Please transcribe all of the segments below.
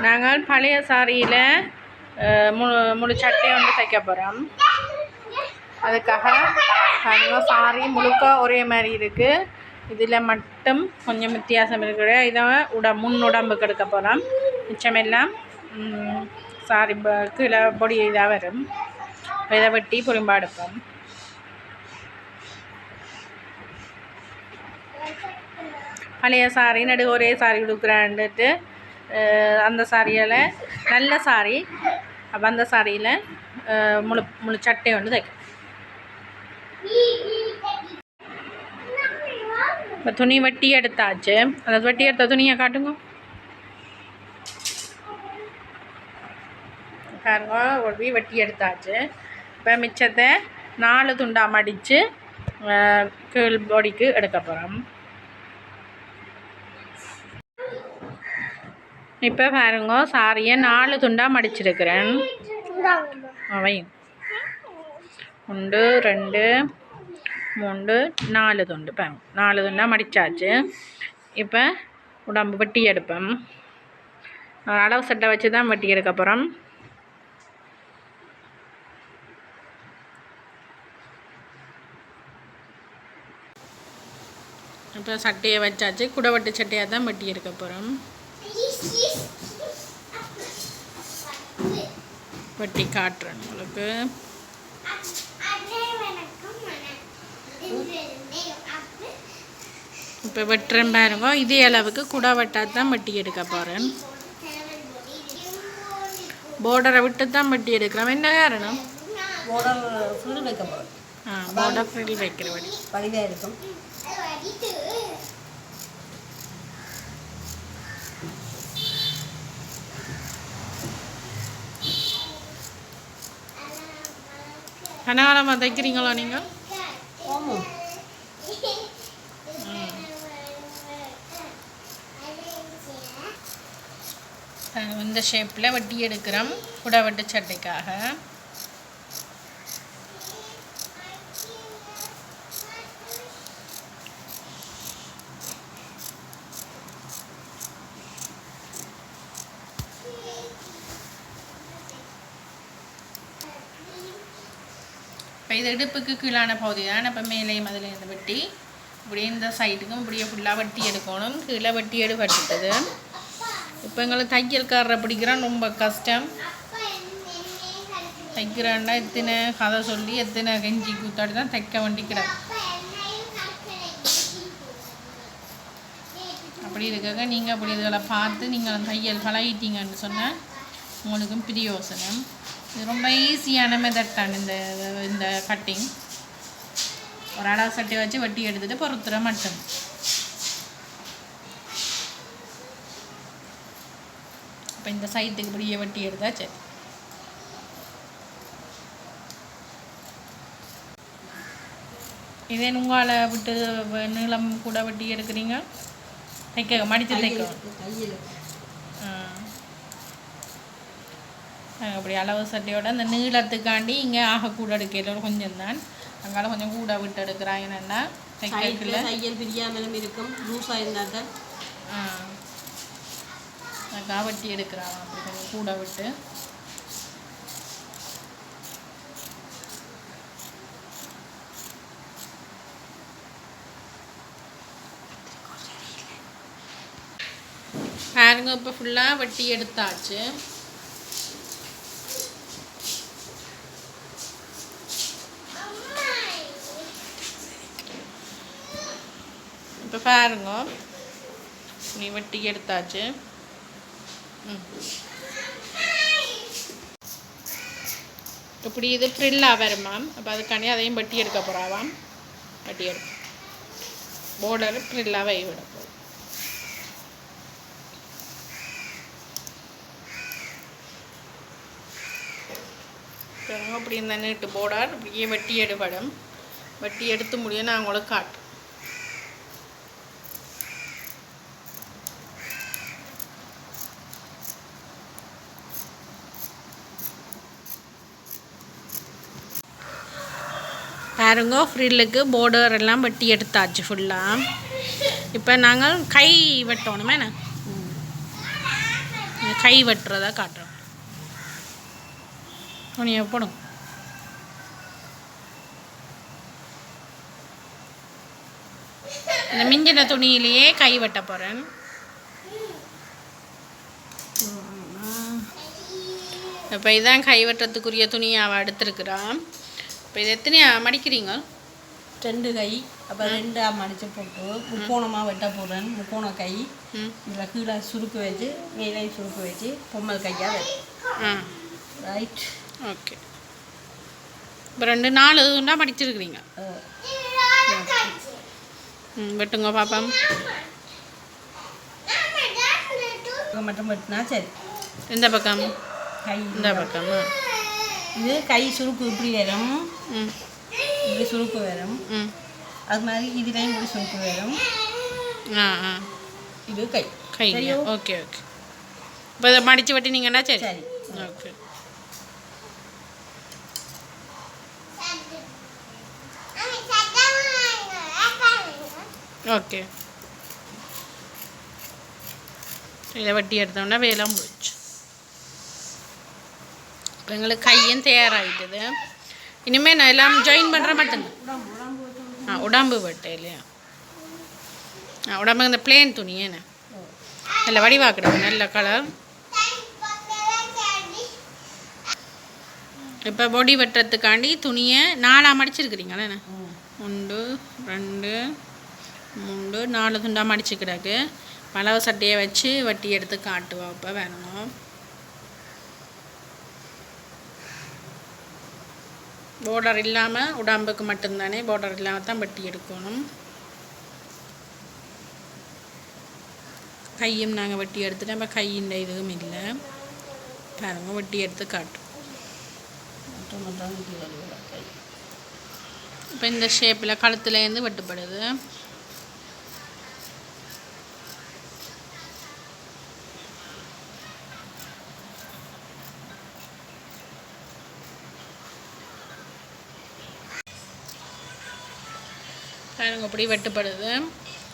நாங்கள் பழைய சாரியில் முழு சட்டை வந்து தைக்க போகிறோம். அதுக்காக சாரி முழுக்க ஒரே மாதிரி இருக்குது. இதில் மட்டும் கொஞ்சம் வித்தியாசம் இருக்கிற இதை முன் உடம்புக்கு எடுக்க போகிறோம். மிச்சமெல்லாம் சாரி கீழே பொடி இதாக வரும். இதை வெட்டி புரிம்பா எடுப்போம். பழைய சாரி நடு ஒரே சாரி கொடுக்குறான்ட்டு அந்த சாரியால் நல்ல சாரி. அப்போ அந்த சாரியில் முழு சட்டை வந்து தைக்கும். இப்போ துணி வெட்டி எடுத்தாச்சு. அந்த வெட்டி எடுத்த துணியை காட்டுங்க பாருங்க. ஒட்டி வெட்டி எடுத்தாச்சு. இப்போ மிச்சத்தை 4 துண்டாக மடித்து கீழ் பொடிக்கு எடுக்க போகிறோம். இப்போ பாருங்க, சாரியை 4 துண்டாக மடிச்சிருக்கிறேன். அவை 1 2 3 4 துண்டு பாருங்க. 4 துண்டாக மடித்தாச்சு. இப்போ உடம்பு வெட்டி எடுப்போம். அளவு சட்டை வச்சு தான் வெட்டி எடுக்க போகிறோம். இப்போ சட்டையை வச்சாச்சு. குடவட்டு சட்டையாக தான் வெட்டி எடுக்க போகிறோம். வெட்டி காட்டுறேன் உங்களுக்கு. இப்போ வெட்டுறேன் பாருங்க. இதே அளவுக்கு குடவட்டாக தான் வெட்டி எடுக்க போகிறேன். பார்டரை விட்டு தான் வெட்டி எடுக்கிறோம். என்ன காரணம்? பார்டர் ஃப்ரில் வைக்க போகிறோம். பார்டர் ஃப்ரில் வைக்கிற வழி பதிவாக இருக்கும். கனகாலமாக தைக்கிறீங்களா நீங்கள்? ஆமாம். இந்த ஷேப்பில் வெட்டி எடுக்கிறோம் குடவட்டு சட்டைக்காக. இப்போ இது இடுப்புக்கு கீழான பகுதி தான். இப்போ மேலேயும் அதில் இருந்து வெட்டி இப்படியே இந்த சைடுக்கும் இப்படியே ஃபுல்லாக வெட்டி எடுக்கணும். கீழே வெட்டி எடுப்பட்டுட்டது. இப்போ எங்களுக்கு தையல்காரரை பிடிக்கிறான் ரொம்ப கஷ்டம். தைக்கிறான்னா எத்தனை கதை சொல்லி எத்தனை கெஞ்சி கூத்தாடி தான் தைக்க வேண்டிக்கிறார். அப்படி இருக்காங்க. நீங்கள் அப்படி இதில் பார்த்து நீங்கள் தையல் பழகிட்டீங்கன்னு சொன்னால் உங்களுக்கும் பிரயோசனம். இது ரொம்ப ஈஸியான மெத்தட் தான் இந்த கட்டிங். ஒரு அளவு சட்டை வச்சு வெட்டி எடுத்துகிட்டு பொறுத்துற மட்டும். இப்போ இந்த சைட்டுக்கு இப்படியே வெட்டி எடுத்தா சரி. இதே உங்களை விட்டு நீளம் கூட வெட்டி எடுக்கிறீங்க. தைக்க மடித்து தைக்கணும். அப்படி அளவு சட்டையோட அந்த நீளத்துக்காண்டி இங்கே கூட எடுக்கிற கொஞ்சம் தான். அங்கால கொஞ்சம் கூட விட்டு எடுக்கிறாங்க. என்னென்னா தையல் பிரியாமலும் இருக்கும். லூஸாக இருந்தால் தான் அதுக்காக வெட்டி எடுக்கிறாங்க. அப்படி கொஞ்சம் கூட விட்டு பாருங்க. இப்போ ஃபுல்லாக வெட்டி எடுத்தாச்சு. இப்போ பாருங்க, நீ வெட்டி எடுத்தாச்சு. இப்படி இது ஃப்ரில்லாக வருமாம். அப்போ அதுக்காண்டி அதையும் வெட்டி எடுக்க போகிறாவாம். வெட்டி எடுக்க பார்டர் ஃப்ரில்லாக வை விட போகும். அப்படி இந்த நீட்டு பார்டர் இப்படியே வெட்டி எடுப்படும். வெட்டி எடுத்து முடியும். நான் உங்களுக்கு காட்டுறேன். பாருங்க, ஃப்ரில்லுக்கு பார்டர் எல்லாம் வெட்டி எடுத்தாச்சு ஃபுல்லாக. இப்போ நாங்கள் கை வெட்டணுமே. கை வெட்டுறதா காட்டுறோம். துணியை போடும். இந்த மிஞ்சின துணியிலேயே கை வெட்ட போகிறேன். இப்போ இதுதான் கை வெட்டுறதுக்குரிய துணியை அவள் எடுத்துருக்குறான். இப்போ இது எத்தனையா மடிக்கிறீங்க? 2 கை. அப்போ 2 மடித்து போட்டு முக்கோணமாக வெட்ட போடுறேன். முக்கோண கை இதில் கீழே சுருக்கு வச்சு மேலே சுருக்கு வச்சு பொம்மல் கையாக ரைட். ஓகே. இப்போ 4 துண்டா மடிச்சிருக்கிறீங்க. வெட்டுங்க பாப்பா. மட்டும் வெட்டினா சரி. இந்த பக்கம் கை இந்த பக்கமா? இது கை சுருக்கு இப்படி வரும். இப்படி சுருக்கு வரும். அது மாதிரி இதுலேயும் இப்படி சுருக்கு வரும். இது கை கை. Okay okay. இப்போ இதை மடித்து வெட்டினீங்கன்னா சரி. சரி. ஓகே. ஓகே. இதை வெட்டி எடுத்தோம்னா வேலை முடிச்சு. இப்போ எங்களுக்கு கையும் தயாராகிட்டது. இனிமேல் நான் எல்லாம் ஜாயின் பண்ணுற மட்டும்தான். உடம்பு வெட்டை இல்லையா? உடம்பு இந்த பிளேன் துணி என்ன நல்ல வடிவாக்கிடுங்க, நல்ல கலர். இப்போ பொடி வெட்டுறதுக்காண்டி துணியை 4 மடிச்சிருக்கிறீங்களே. 1 2 3 4 துண்டாக மடிச்சுக்கிடாக்கு. பலவ சட்டையை வச்சு வட்டி எடுத்து காட்டுவா. இப்போ வேணுங்க. பார்டர் இல்லாமல் உடம்புக்கு மட்டும்தானே, பார்டர் இல்லாமல் தான் வட்டி எடுக்கணும். கையும் நாங்கள் வட்டி எடுத்துட்டோம். இப்போ கையின் இதுவும் இல்லை பாருங்க. வட்டி எடுத்து காட்டும். இப்போ இந்த ஷேப்பில் கழுத்துலேருந்து வெட்டுப்படுது. பாருங்க அப்படி வெட்டுப்படுது.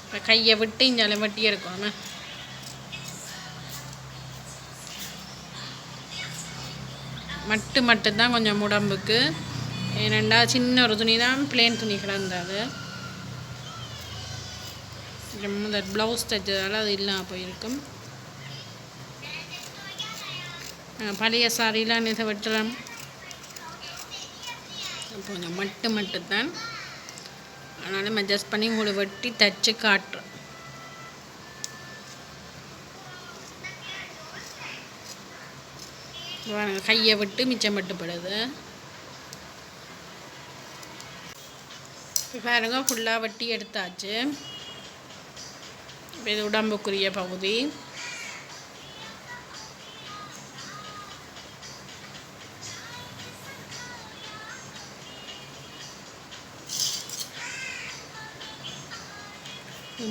இப்போ கையை விட்டு இஞ்சால வெட்டி எடுக்கணும். மட்டும்தான் கொஞ்சம் உடம்புக்கு. ஏனெண்டா சின்ன ஒரு துணி தான், பிளேன் துணி கிடந்தாது. முதல் ப்ளவுஸ் தைச்சதால் அது இல்லாமல் போயிருக்கும். பழைய சாரிலாம் இதை வெட்டுறோம். கொஞ்சம் மட்டும்தான். அதனால் அட்ஜஸ்ட் பண்ணி உங்களுக்கு வெட்டி தைச்சு காட்டுறோம். கையை விட்டு மிச்சம் மட்டுப்படுது. இப்போ பாருங்க ஃபுல்லாக வெட்டி எடுத்தாச்சு. இப்போ இது உடம்புக்குரிய பகுதி.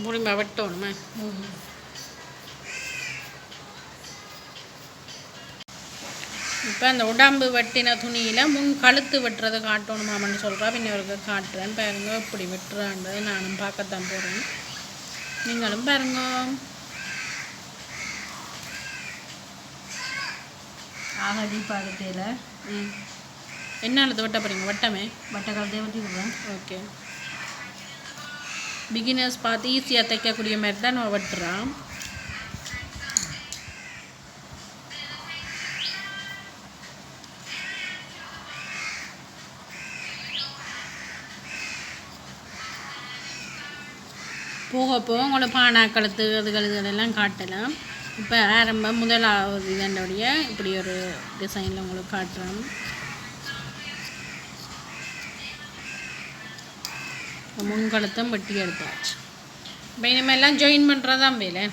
முடிம்ப வெட்டணுமே. இப்போ அந்த உடம்பு வெட்டின துணியில் முன் கழுத்து வெட்டுறதை காட்டணுமாமன்னு சொல்கிறா. பின்னவருக்கு காட்டுறேன் பாருங்க. இப்படி வெட்டுறான்றது நானும் பார்க்கத்தான் போகிறேன். நீங்களும் பாருங்க. ஆகடி பாகத்தையில் என்ன அழுத்து வெட்ட போகிறீங்க? வட்டமே வட்ட கழுத்தையை வெட்டி விடுறேன். ஓகே. பிகினர்ஸ் பார்த்து ஈஸியாக தைக்கக்கூடிய மாதிரி தான் நம்ம வெட்டுறோம். போக போக உங்களோட பானா கழுத்து அதுகளெல்லாம் காட்டலாம். இப்போ ஆரம்பம் முதலாவது இதனுடைய இப்படி ஒரு டிசைனில் உங்களுக்கு காட்டுறோம். முன்கழுத்தம் வெட்டி எடுத்தாச்சு. இப்போ இனிமேல்லாம் ஜாயின் பண்ணுறதான் வேலை.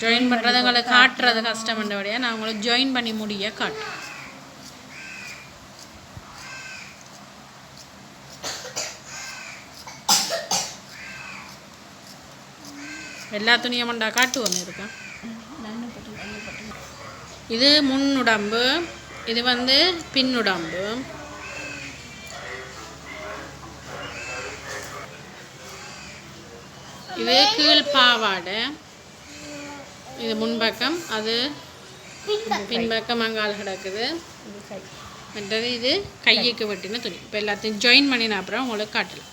ஜாயின் பண்ணுறது உங்களுக்கு காட்டுறது கஷ்டம்ன்றபடியாக நான் உங்களுக்கு ஜாயின் பண்ணி முடிய காட்டுறேன். எல்லா துணியும் மண்டா காட்டுவோம் இருக்கா. இது முன்னுடம்பு, இது வந்து பின்னுடம்பு. இது கீழ் பாவாடை. இது முன்பக்கம், அது பின்பக்கம் அங்கால் கிடக்குது. இது கை. மற்றது இது கையுக்கு வெட்டின துணி. இப்போ எல்லாத்தையும் ஜாயின் பண்ணின அப்புறம் உங்களுக்கு காட்டலாம்.